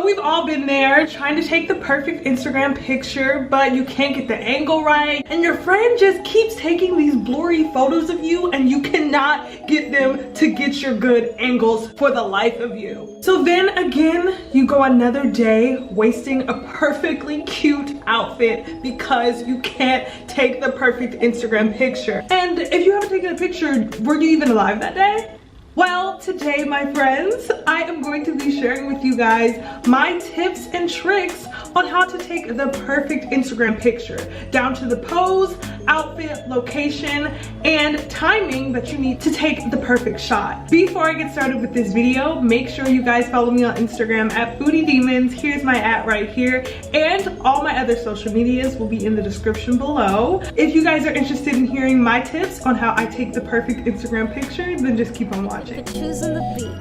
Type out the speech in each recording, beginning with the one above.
So we've all been there trying to take the perfect Instagram picture, but you can't get the angle right. And your friend just keeps taking these blurry photos of you and you cannot get them to get your good angles for the life of you. So then again, you go another day wasting a perfectly cute outfit because you can't take the perfect Instagram picture. And if you haven't taken a picture, were you even alive that day? Well, today, my friends, I am going to be sharing with you guys my tips and tricks on how to take the perfect Instagram picture, down to the pose, outfit, location, and timing that you need to take the perfect shot. Before I get started with this video, make sure you guys follow me on Instagram at FoodieDemons. Here's my @ right here, and all my other social medias will be in the description below. If you guys are interested in hearing my tips on how I take the perfect Instagram picture, then just keep on watching. Choosing the beat.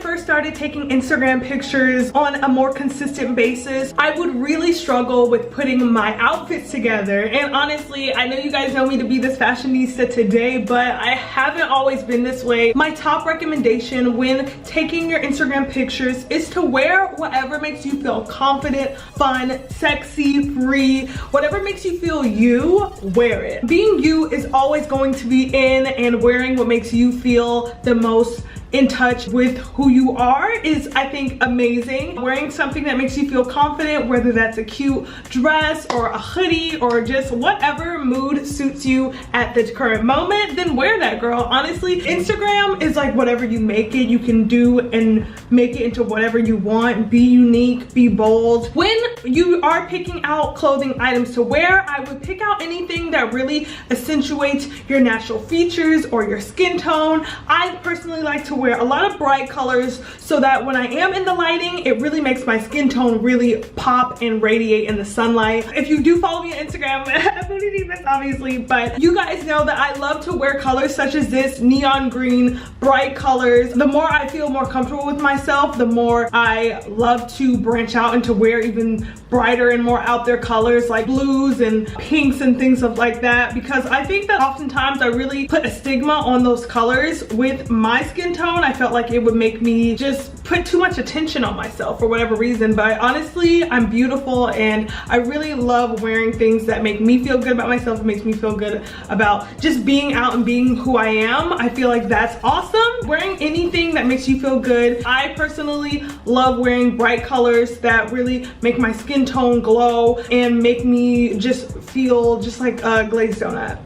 First started taking Instagram pictures on a more consistent basis, I would really struggle with putting my outfits together. And honestly, I know you guys know me to be this fashionista today, but I haven't always been this way. My top recommendation when taking your Instagram pictures is to wear whatever makes you feel confident, fun, sexy, free. Whatever makes you feel you, wear it. Being you is always going to be in, and wearing what makes you feel the most in touch with who you are is, I think, amazing. Wearing something that makes you feel confident, whether that's a cute dress or a hoodie or just whatever mood suits you at the current moment, then wear that, girl. Honestly, Instagram is like whatever you make it, you can do and make it into whatever you want. Be unique, be bold. When you are picking out clothing items to wear, I would pick out anything that really accentuates your natural features or your skin tone. I personally like to wear a lot of bright colors so that when I am in the lighting, it really makes my skin tone really pop and radiate in the sunlight. If you do follow me on Instagram, FoodieDemons obviously, but you guys know that I love to wear colors such as this, neon green, bright colors. The more I feel more comfortable with myself, the more I love to branch out and to wear even brighter and more out there colors like blues and pinks and things like that, because I think that oftentimes I really put a stigma on those colors with my skin tone. I felt like it would make me just put too much attention on myself for whatever reason, but honestly, I'm beautiful and I really love wearing things that make me feel good about myself. It makes me feel good about just being out and being who I am. I feel like that's awesome. Wearing anything that makes you feel good. I personally love wearing bright colors that really make my skin tone glow and make me just feel just like a glazed donut.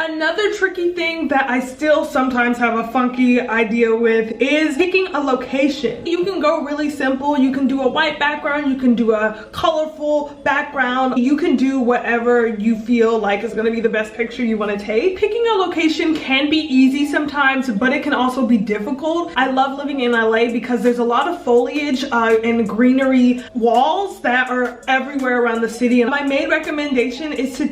Another tricky thing that I still sometimes have a funky idea with is picking a location. You can go really simple. You can do a white background, you can do a colorful background, you can do whatever you feel like is going to be the best picture you want to take. Picking a location can be easy sometimes, but it can also be difficult. I love living in LA because there's a lot of foliage and greenery walls that are everywhere around the city, and my main recommendation is to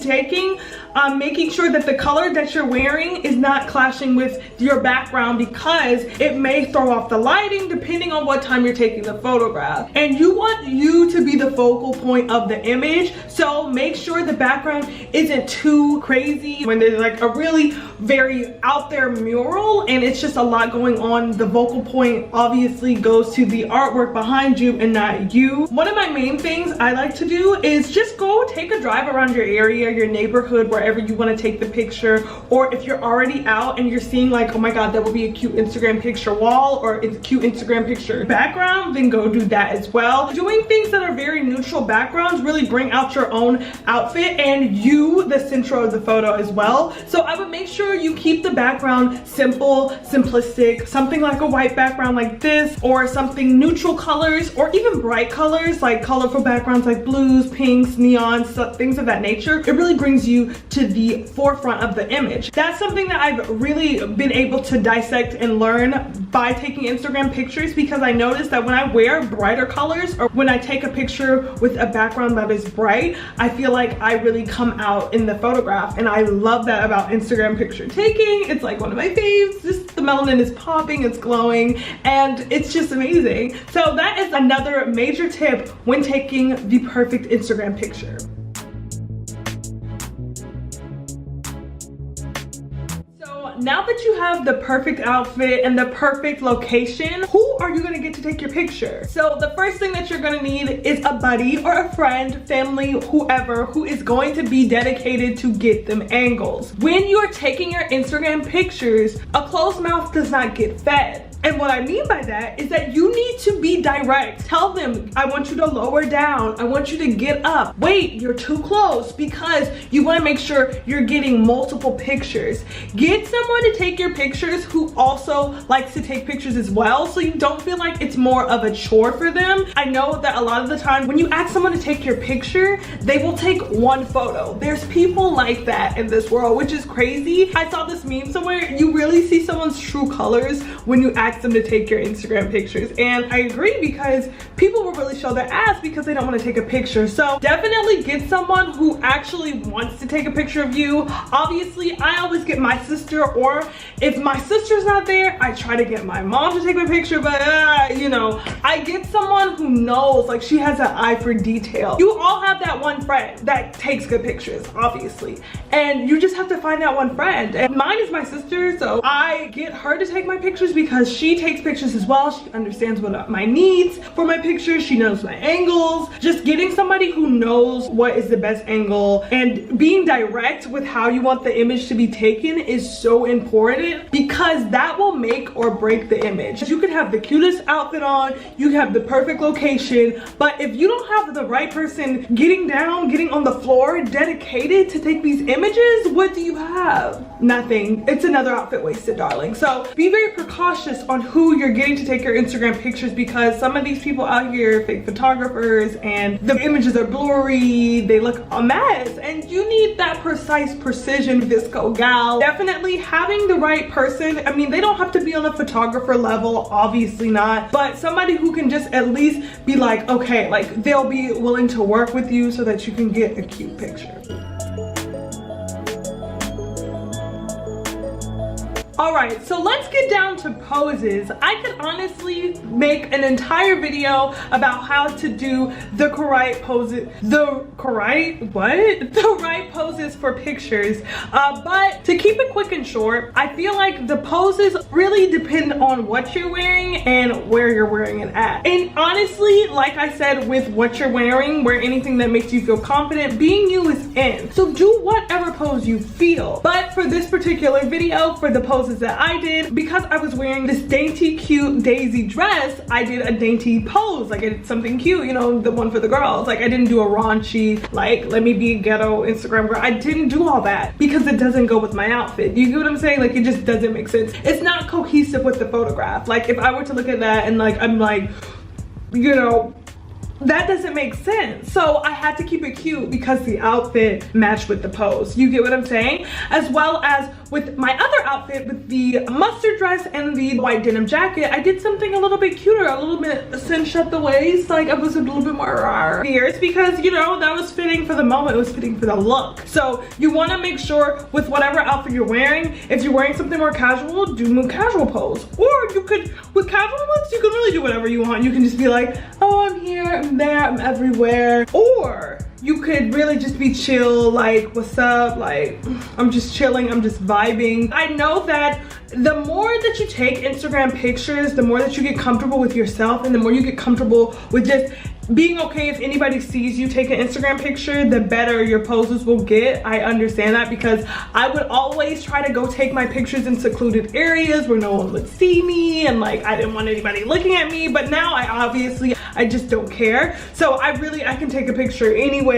making sure that the color that you're wearing is not clashing with your background, because it may throw off the lighting depending on what time you're taking the photograph, and you want you to be the focal point of the image. So make sure the background isn't too crazy. When there's like a really very out there mural and it's just a lot going on, the focal point obviously goes to the artwork behind you and not you. One of my main things I like to do is just go take a drive around your area, your neighborhood, wherever you want to take the picture. Or if you're already out and you're seeing like, oh my god, that would be a cute Instagram picture wall or it's a cute Instagram picture background, then go do that as well. Doing things that are very neutral backgrounds really bring out your own outfit and you the center of the photo as well. So I would make sure you keep the background simple, simplistic, something like a white background like this, or something neutral colors, or even bright colors like colorful backgrounds like blues, pinks, neons, things of that nature. It really brings you to the forefront of the image. That's something that I've really been able to dissect and learn by taking Instagram pictures, because I noticed that when I wear brighter colors or when I take a picture with a background that is bright, I feel like I really come out in the photograph, and I love that about Instagram picture taking. It's like one of my faves. Just the melanin is popping, it's glowing, and it's just amazing. So that is another major tip when taking the perfect Instagram picture. So now that you have the perfect outfit and the perfect location, who are you gonna get to take your picture? So the first thing that you're gonna need is a buddy or a friend, family, whoever, who is going to be dedicated to get them angles. When you're taking your Instagram pictures, a closed mouth does not get fed. And what I mean by that is that you need to be direct. Tell them, I want you to lower down. I want you to get up. Wait, you're too close, because you want to make sure you're getting multiple pictures. Get someone to take your pictures who also likes to take pictures as well, so you don't feel like it's more of a chore for them. I know that a lot of the time when you ask someone to take your picture, they will take one photo. There's people like that in this world, which is crazy. I saw this meme somewhere. You really see someone's true colors when you ask them to take your Instagram pictures, and I agree, because people will really show their ass because they don't want to take a picture. So definitely get someone who actually wants to take a picture of you. Obviously, I always get my sister, or if my sister's not there, I try to get my mom to take my picture, but you know, I get someone who knows, like, she has an eye for detail. You all have that one friend that takes good pictures, obviously, and you just have to find that one friend. And mine is my sister, so I get her to take my pictures because she takes pictures as well. She understands what my needs for my pictures. She knows my angles. Just getting somebody who knows what is the best angle and being direct with how you want the image to be taken is so important, because that will make or break the image. You could have the cutest outfit on, you could have the perfect location, but if you don't have the right person getting down, getting on the floor, dedicated to take these images, what do you have? Nothing. It's another outfit wasted, darling. So be very precautious on who you're getting to take your Instagram pictures, because some of these people out here are fake photographers and the images are blurry, they look a mess, and you need that precise precision visco gal. Definitely having the right person. I mean, they don't have to be on a photographer level, obviously not, but somebody who can just at least be like, okay, like, they'll be willing to work with you so that you can get a cute picture. All right, so let's get down to poses. I could honestly make an entire video about how to do the correct poses, the right poses for pictures. But to keep it quick and short, I feel like the poses really depend on what you're wearing and where you're wearing it at. And honestly, like I said, with what you're wearing, wear anything that makes you feel confident. Being you is in. So do whatever pose you feel. But for this particular video, for the poses that I did, because I was wearing this dainty cute daisy dress, I did a dainty pose. Like, I did something cute, you know, the one for the girls. Like, I didn't do a raunchy, like, let me be a ghetto Instagram girl. I didn't do all that because it doesn't go with my outfit. You get what I'm saying? Like, it just doesn't make sense. It's not cohesive with the photograph. Like, if I were to look at that and like, I'm like, you know, that doesn't make sense. So I had to keep it cute because the outfit matched with the pose. You get what I'm saying? As well as with my other outfit, with the mustard dress and the white denim jacket, I did something a little bit cuter, a little bit cinched at the waist. Like, I was a little bit more fierce because, you know, that was fitting for the moment. It was fitting for the look. So you want to make sure with whatever outfit you're wearing, if you're wearing something more casual, do more casual pose. Or you could, with casual looks, you can really do whatever you want. You can just be like, oh, I'm here, I'm there, I'm everywhere. Or you could really just be chill, like, what's up, like, I'm just chilling, I'm just vibing. I know that the more that you take Instagram pictures, the more that you get comfortable with yourself, and the more you get comfortable with just being okay if anybody sees you take an Instagram picture, the better your poses will get. I understand that, because I would always try to go take my pictures in secluded areas where no one would see me, and like, I didn't want anybody looking at me. But now I just don't care. So I can take a picture anywhere.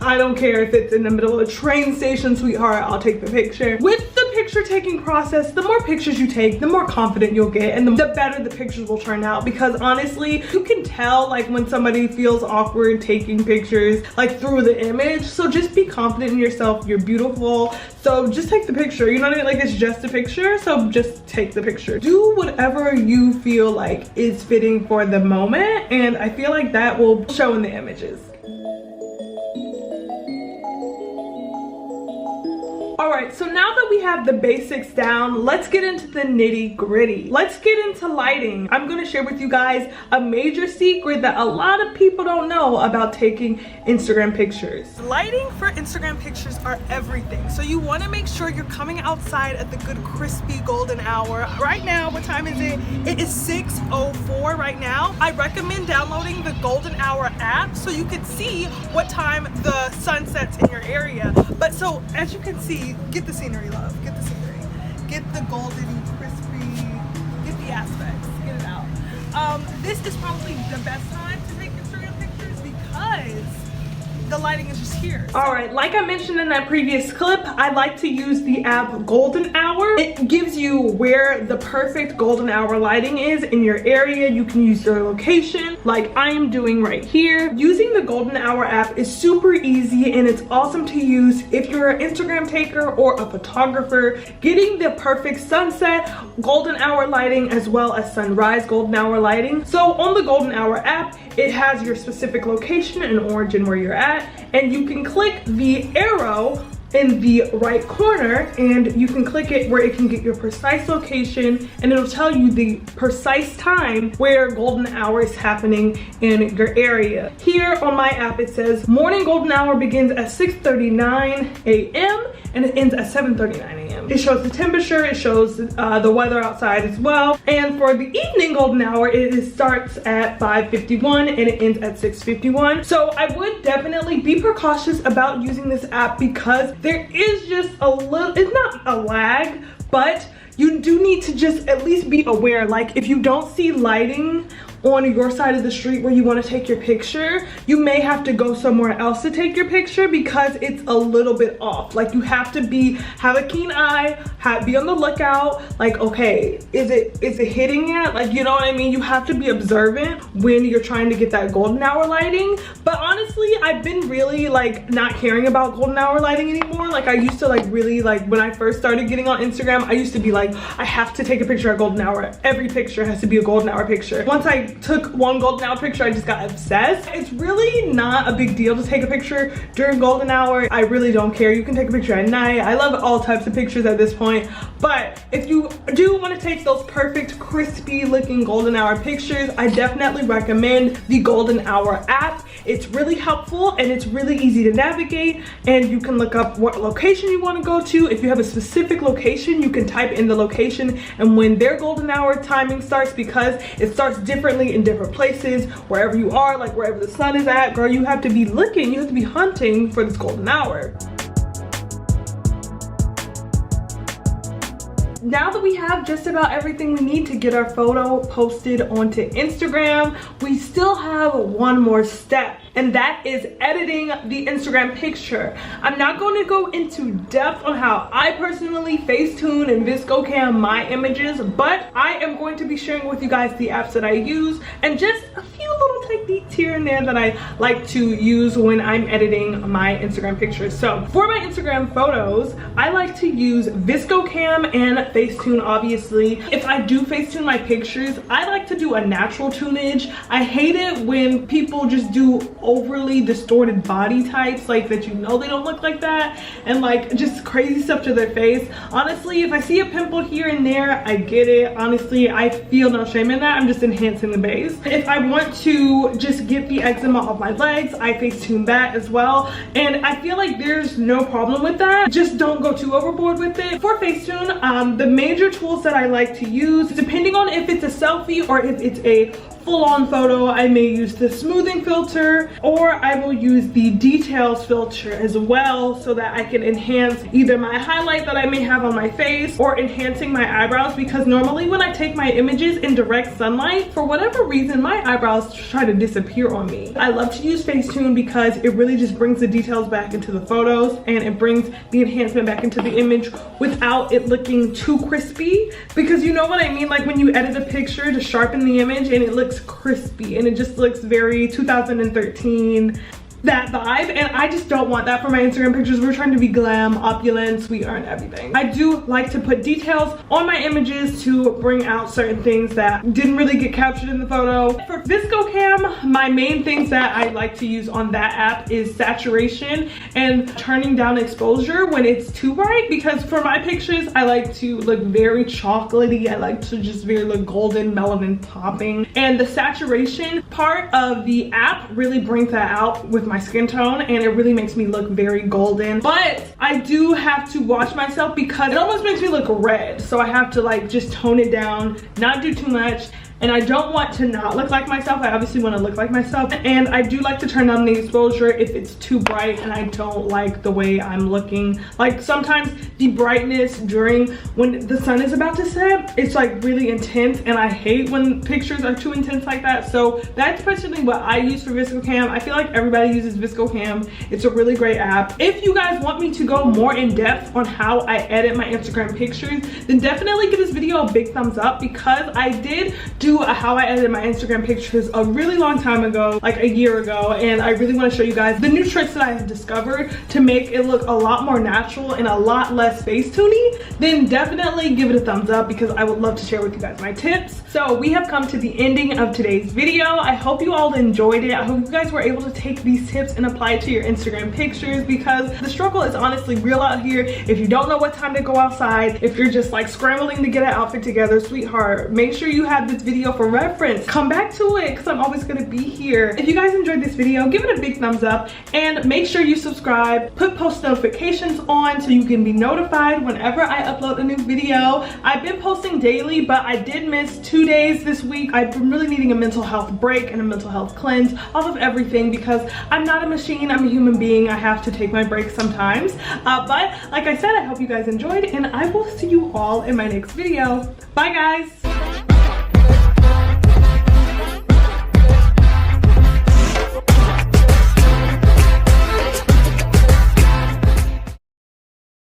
I don't care if it's in the middle of a train station, sweetheart, I'll take the picture. With the picture taking process, the more pictures you take, the more confident you'll get, and the better the pictures will turn out. Because honestly, you can tell like when somebody feels awkward taking pictures, like, through the image. So just be confident in yourself. You're beautiful. So just take the picture. You know what I mean? Like, it's just a picture, so just take the picture. Do whatever you feel like is fitting for the moment, and I feel like that will show in the images. All right, so now that we have the basics down, let's get into the nitty gritty. Let's get into lighting. I'm gonna share with you guys a major secret that a lot of people don't know about taking Instagram pictures. Lighting for Instagram pictures are everything. So you wanna make sure you're coming outside at the good crispy golden hour. Right now, what time is it? It is 6:04 right now. I recommend downloading the Golden Hour app so you can see what time the sun sets in your area. But so as you can see, get the scenery, love, get the scenery. Get the golden, crispy, get the aspects, get it out. This is probably the best time to take Instagram pictures because the lighting is just here. All right, like I mentioned in that previous clip, I like to use the app Golden Hour. It gives you where the perfect golden hour lighting is in your area. You can use your location like I am doing right here. Using the Golden Hour app is super easy and it's awesome to use if you're an Instagram taker or a photographer. Getting the perfect sunset golden hour lighting as well as sunrise golden hour lighting. So on the Golden Hour app, it has your specific location in orange and where you're at, and you can click the arrow in the right corner and you can click it where it can get your precise location and it'll tell you the precise time where golden hour is happening in your area. Here on my app it says morning golden hour begins at 6:39 a.m. and it ends at 7:39 a.m. It shows the temperature, it shows the weather outside as well. And for the evening golden hour, it starts at 5:51 and it ends at 6:51. So I would definitely be precautious about using this app because there is just a little, it's not a lag, but you do need to just at least be aware. Like if you don't see lighting on your side of the street where you want to take your picture, you may have to go somewhere else to take your picture because it's a little bit off. Like you have to have a keen eye, be on the lookout. Like, okay, is it hitting yet? Like, you know what I mean? You have to be observant when you're trying to get that golden hour lighting. But honestly, I've been really like not caring about golden hour lighting anymore. Like I used to like really like when I first started getting on Instagram, I used to be like, I have to take a picture at golden hour. Every picture has to be a golden hour picture. Once I took one golden hour picture, I just got obsessed. It's really not a big deal to take a picture during golden hour. I really don't care. You can take a picture at night. I love all types of pictures at this point. But if you do want to take those perfect crispy looking golden hour pictures, I definitely recommend the Golden Hour app. It's really helpful and it's really easy to navigate, and you can look up what location you want to go to. If you have a specific location, you can type in the location and when their golden hour timing starts, because it starts differently in different places wherever you are, like wherever the sun is at, girl, you have to be looking, you have to be hunting for this golden hour. Now that we have just about everything we need to get our photo posted onto Instagram, we still have one more step, and that is editing the Instagram picture. I'm not going to go into depth on how I personally Facetune and ViscoCam my images, but I am going to be sharing with you guys the apps that I use and just a few little techniques here and there that I like to use when I'm editing my Instagram pictures. So for my Instagram photos, I like to use ViscoCam and Facetune, obviously. If I do Facetune my pictures, I like to do a natural tunage. I hate it when people just do overly distorted body types, like that you know they don't look like that, and like just crazy stuff to their face. Honestly, if I see a pimple here and there, I get it. Honestly, I feel no shame in that. I'm just enhancing the base. If I want to just get the eczema off my legs, I Facetune that as well, and I feel like there's no problem with that. Just don't go too overboard with it. For Facetune, the major tools that I like to use, depending on if it's a selfie or if it's a full-on photo, I may use the smoothing filter, or I will use the details filter as well, so that I can enhance either my highlight that I may have on my face or enhancing my eyebrows, because normally when I take my images in direct sunlight, for whatever reason my eyebrows try to disappear on me. I love to use Facetune because it really just brings the details back into the photos and it brings the enhancement back into the image without it looking too crispy, because you know what I mean, like when you edit a picture to sharpen the image and it looks crispy and it just looks very 2013 that vibe, and I just don't want that for my Instagram pictures. We're trying to be glam, opulent, sweetheart, and everything. I do like to put details on my images to bring out certain things that didn't really get captured in the photo. For VSCOcam, my main things that I like to use on that app is saturation and turning down exposure when it's too bright, because for my pictures I like to look very chocolatey. I like to just very look golden, melanin popping, and the saturation part of the app really brings that out with my skin tone, and it really makes me look very golden. But I do have to watch myself because it almost makes me look red, so I have to like just tone it down, not do too much. And I don't want to not look like myself. I obviously want to look like myself. And I do like to turn down the exposure if it's too bright and I don't like the way I'm looking. Like sometimes the brightness during when the sun is about to set, it's like really intense, and I hate when pictures are too intense like that. So that's personally what I use for VSCOcam. I feel like everybody uses VSCOcam. It's a really great app. If you guys want me to go more in depth on how I edit my Instagram pictures, then definitely give this video a big thumbs up, because I did do a how I edit my Instagram pictures a really long time ago, like a year ago, and I really want to show you guys the new tricks that I have discovered to make it look a lot more natural and a lot less Facetune. Then definitely give it a thumbs up, because I would love to share with you guys my tips. So we have come to the ending of today's video. I hope you all enjoyed it. I hope you guys were able to take these tips and apply it to your Instagram pictures, because the struggle is honestly real out here. If you don't know what time to go outside, if you're just like scrambling to get an outfit together, sweetheart, make sure you have this video for reference. Come back to it, because I'm always going to be here. If you guys enjoyed this video, give it a big thumbs up, and make sure you subscribe. Put post notifications on so you can be notified whenever I upload a new video. I've been posting daily, but I did miss 2 days this week. I've been really needing a mental health break and a mental health cleanse off of everything, because I'm not a machine. I'm a human being. I have to take my break sometimes. But like I said, I hope you guys enjoyed, and I will see you all in my next video. Bye guys.